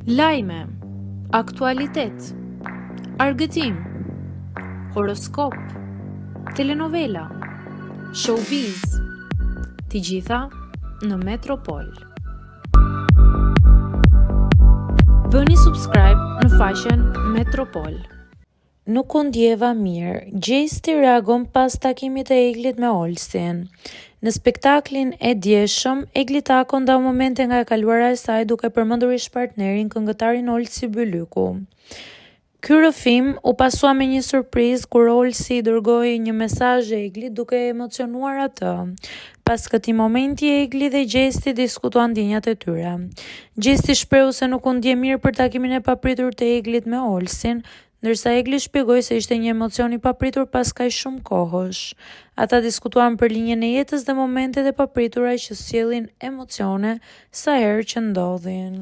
Lajme, aktualitet, argëtim, horoskop, telenovela, showbiz, të gjitha në Metropol. Bëni subscribe në faqen Metropol. Nuk u ndjeva mirë, Gjesti reagon pas takimit e Eglit me Olsin. Në spektaklin e djeshëm, Egli Tako ndau momente nga e kaluara e saj duke përmendur ish partnerin këngëtarin Olsi Bylyku. Ky rrëfim u pasua me një surprizë kur Olsi i dërgoi një mesazh Eglit duke e emocionuar atë. Pas këtij momenti Egli dhe Gjesti diskutuan ndjenjat e tyre. Gjesti shprehu se nuk u ndje mirë për takimin e papritur të Eglit me Olsin, ndërsa Egli shpjegoi se ishte një emocion i papritur pas kaq shumë kohësh. Ata diskutuan për linjën e jetës dhe momentet e papritura që sjellin emocione sa herë që ndodhin.